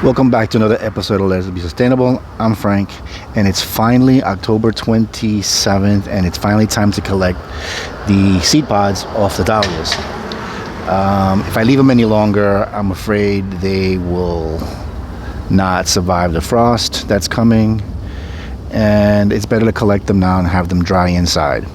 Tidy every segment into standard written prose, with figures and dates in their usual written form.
Welcome back to another episode of Let's Be Sustainable. I'm Frank, and it's finally October 27th, and it's finally time to collect the seed pods off the dahlias. If I leave them any longer, I'm afraid they will not survive the frost that's coming, and it's better to collect them now and have them dry inside.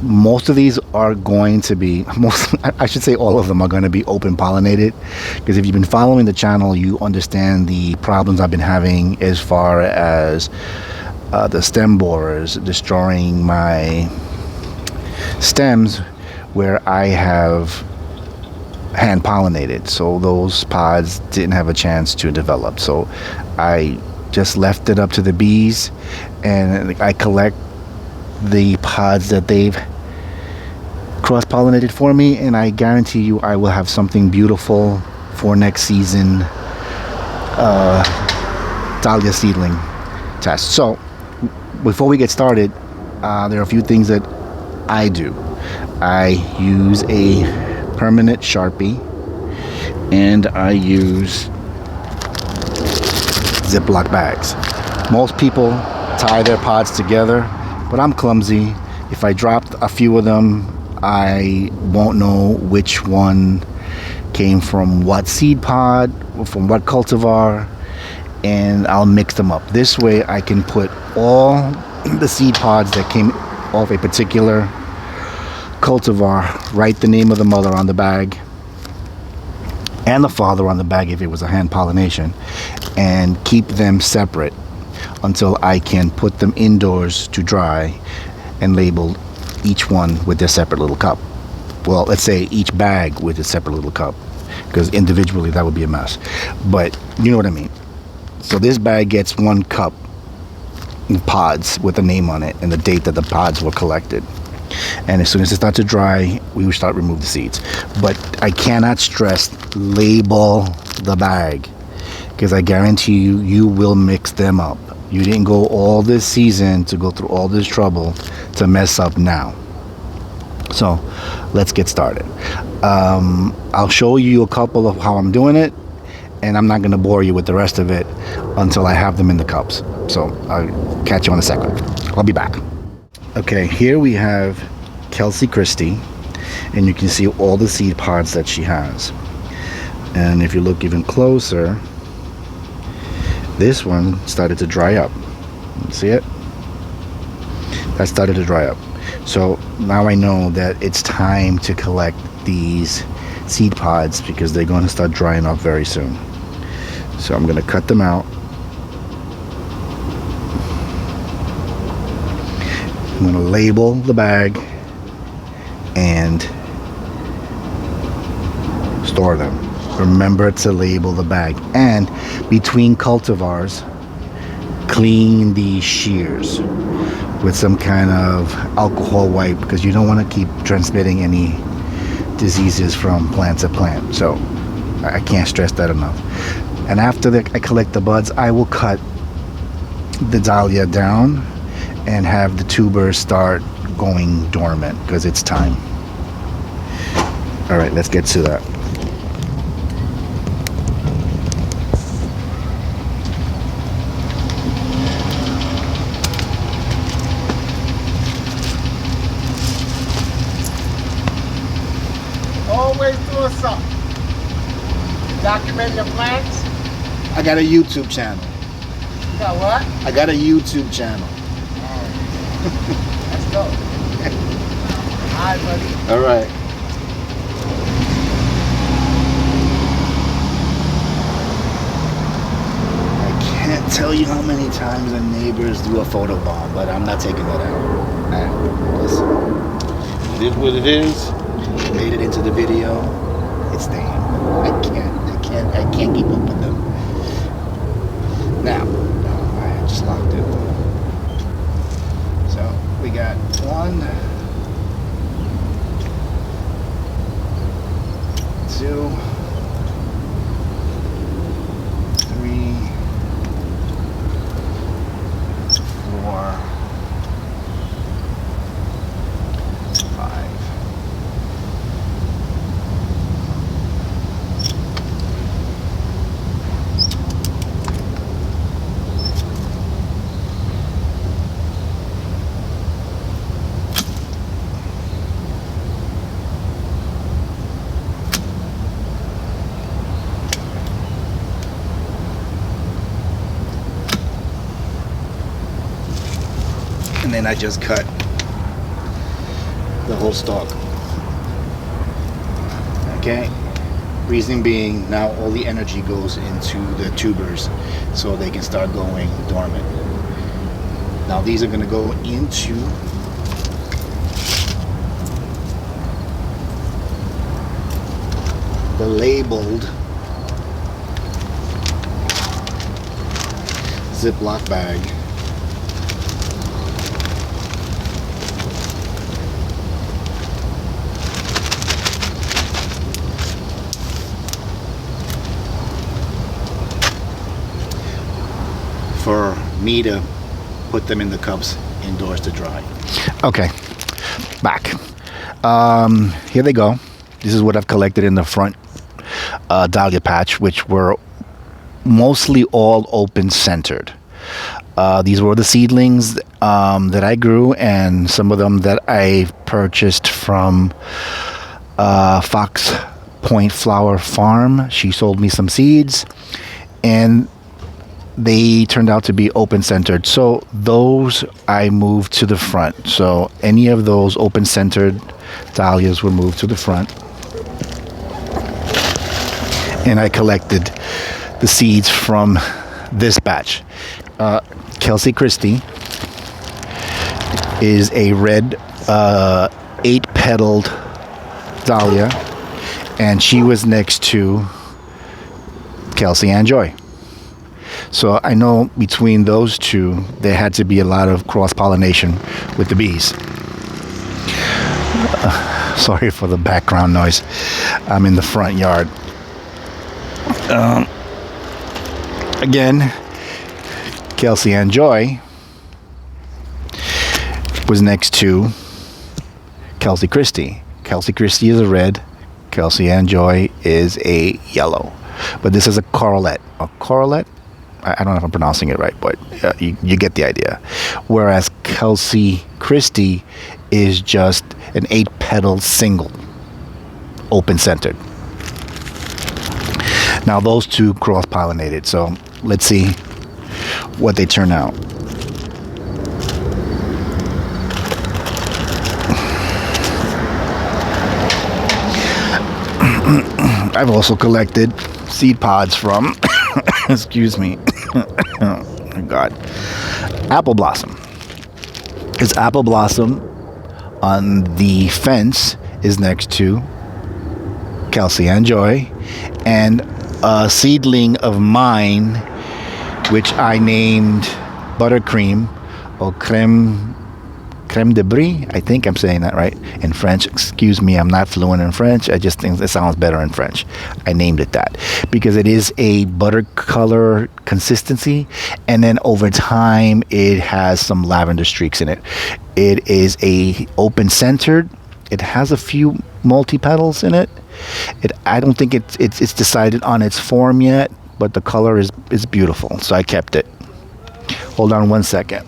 Most of these are going to be, I should say all of them are going to be open pollinated, because if you've been following the channel, you understand the problems I've been having as far as the stem borers destroying my stems where I have hand pollinated. So those pods didn't have a chance to develop. So I just left it up to the bees, and I collect the pods that they've cross-pollinated for me, and I guarantee you I will have something beautiful for next season dahlia seedling test. So before we get started, there are a few things that I do. I use a permanent Sharpie, and I use Ziploc bags. Most people tie their pods together, but I'm clumsy. If I dropped a few of them, I won't know which one came from what seed pod, or from what cultivar, and I'll mix them up. This way I can put all the seed pods that came off a particular cultivar, write the name of the mother on the bag and the father on the bag if it was a hand pollination, and keep them separate until I can put them indoors to dry and label each one with their separate little cup. Well, let's say each bag with a separate little cup, because individually that would be a mess, but you know what I mean. So this bag gets one cup of pods with a name on it and the date that the pods were collected, and as soon as it starts to dry, we will start remove the seeds. But I cannot stress label the bag, because I guarantee you will mix them up. You didn't go all this season to go through all this trouble to mess up now. So let's get started. I'll show you a couple of how I'm doing it, and I'm not going to bore you with the rest of it until I have them in the cups. So I'll catch you in a second. I'll be back. Okay, here we have Kelsey Christie, and you can see all the seed pods that she has. And if you look even closer, this one started to dry up. See it? That started to dry up. So now I know that it's time to collect these seed pods, because they're going to start drying up very soon. So I'm going to cut them out. I'm going to label the bag and store them. Remember to label the bag, and between cultivars, clean these shears with some kind of alcohol wipe, because you don't want to keep transmitting any diseases from plant to plant. So I can't stress that enough. And after I collect the buds, I will cut the dahlia down and have the tubers start going dormant, because it's time. All right, let's get to that. Always doing something. Document your plants. I got a YouTube channel. You got what? I got a YouTube channel. Let's go. Alright, buddy. All right. I can't tell you how many times the neighbors do a photo bomb, but I'm not taking that out. Listen, it is what it is. Made it into the video. It's staying. I can't keep up with them. Now, I just locked it. So we got 1, 2, 3, 4, 5. and I just cut the whole stalk. Okay, reason being, now all the energy goes into the tubers so they can start going dormant. Now these are going to go into the labeled Ziploc bag. For me to put them in the cups indoors to dry. Okay, back. Here they go. This is what I've collected in the front Dahlia patch, which were mostly all open centered. These were the seedlings that I grew, and some of them that I purchased from Fox Point Flower Farm. She sold me some seeds, and they turned out to be open centered. So those I moved to the front. So any of those open centered dahlias were moved to the front. And I collected the seeds from this batch. Kelsey Christie is a red 8-petaled dahlia, and she was next to Kelsey Ann Joy. So I know between those two, there had to be a lot of cross-pollination with the bees. Sorry for the background noise. I'm in the front yard. Again, Kelsey Ann Joy was next to Kelsey Christie. Kelsey Christie is a red. Kelsey Ann Joy is a yellow. But this is a correlate. A correlate? I don't know if I'm pronouncing it right, but you get the idea. Whereas Kelsey Christie is just an 8-petaled single, open-centered. Now those two cross-pollinated, so let's see what they turn out. I've also collected seed pods from, excuse me, oh God, Apple Blossom. Because Apple Blossom on the fence is next to Kelsey Ann Joy, and a seedling of mine, which I named Buttercream, or creme de brie. I think I'm saying that right in French. Excuse me, I'm not fluent in French. I just think it sounds better in French. I named it that because it is a butter color consistency, and then over time it has some lavender streaks in it. It is a open centered. It has a few multi petals in it. I don't think it's decided on its form yet, but the color is beautiful, so I kept it. Hold on one second.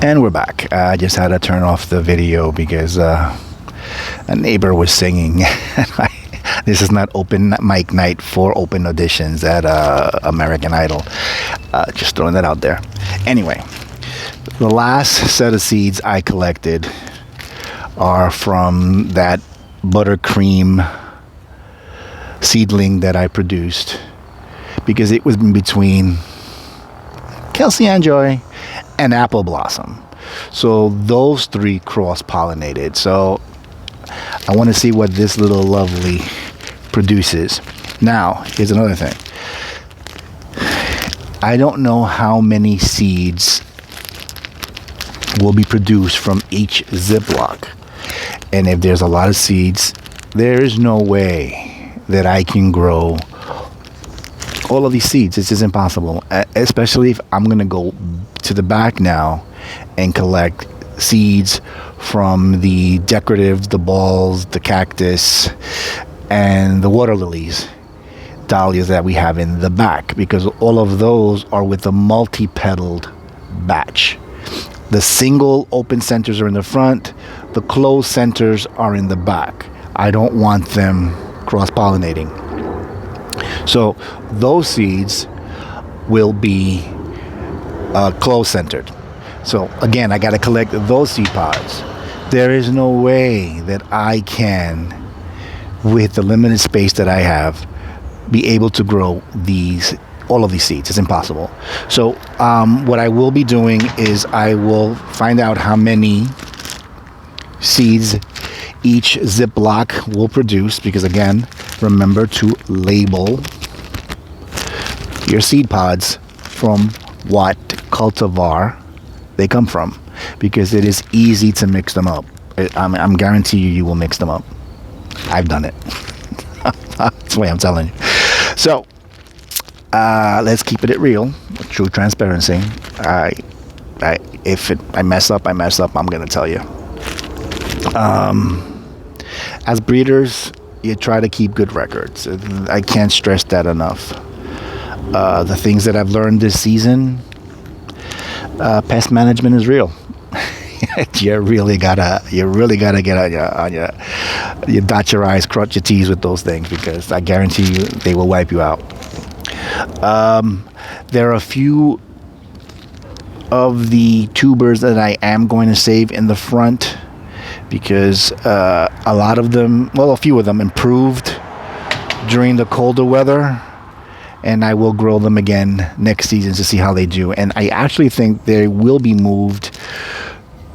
And we're back. I just had to turn off the video because a neighbor was singing. This is not open mic night for open auditions at American Idol. Just throwing that out there. Anyway, the last set of seeds I collected are from that buttercream seedling that I produced, because it was in between Kelsey Ann Joy and Apple Blossom. So those three cross-pollinated. So I want to see what this little lovely produces. Now, here's another thing. I don't know how many seeds will be produced from each Ziploc. And if there's a lot of seeds, there is no way that I can grow all of these seeds. It's just impossible, especially if I'm going to go to the back now and collect seeds from the decorative, the balls, the cactus, and the water lilies, dahlias that we have in the back, because all of those are with the multi-petaled batch. The single open centers are in the front, the closed centers are in the back. I don't want them cross-pollinating. So those seeds will be closed-centered. So again, I got to collect those seed pods. There is no way that I can, with the limited space that I have, be able to grow all of these seeds. It's impossible. So what I will be doing is I will find out how many seeds each Ziploc will produce, because again, remember to label your seed pods from what cultivar they come from, because it is easy to mix them up. I'm guarantee you will mix them up. I've done it. That's the way I'm telling you. So let's keep it real, true transparency. If I mess up, I mess up. I'm gonna tell you. As breeders, you try to keep good records. I can't stress that enough. The things that I've learned this season, pest management is real. you really gotta get on your you dot your I's, cross your T's with those things, because I guarantee you they will wipe you out. There are a few of the tubers that I am going to save in the front, because a few of them improved during the colder weather, and I will grow them again next season to see how they do. And I actually think they will be moved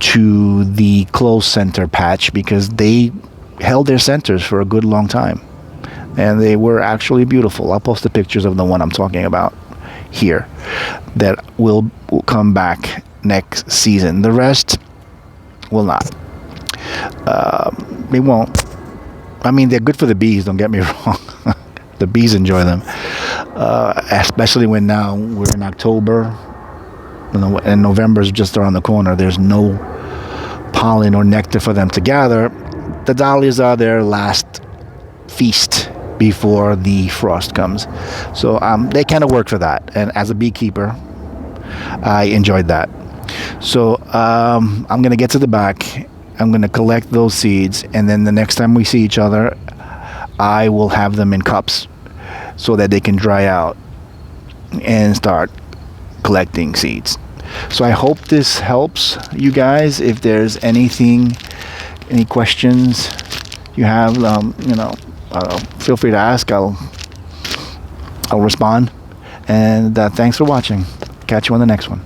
to the closed center patch, because they held their centers for a good long time, and they were actually beautiful. I'll post the pictures of the one I'm talking about here that will come back next season. The rest will not. They won't. I mean, they're good for the bees, don't get me wrong. The bees enjoy them, especially when now we're in October and November is just around the corner. There's no pollen or nectar for them to gather. The dahlias are their last feast before the frost comes. So they kind of work for that. And as a beekeeper, I enjoyed that. So I'm going to get to the back. I'm going to collect those seeds. And then the next time we see each other, I will have them in cups so that they can dry out and start collecting seeds. So I hope this helps you guys. If there's any questions you have, feel free to ask. I'll respond. And thanks for watching. Catch you on the next one.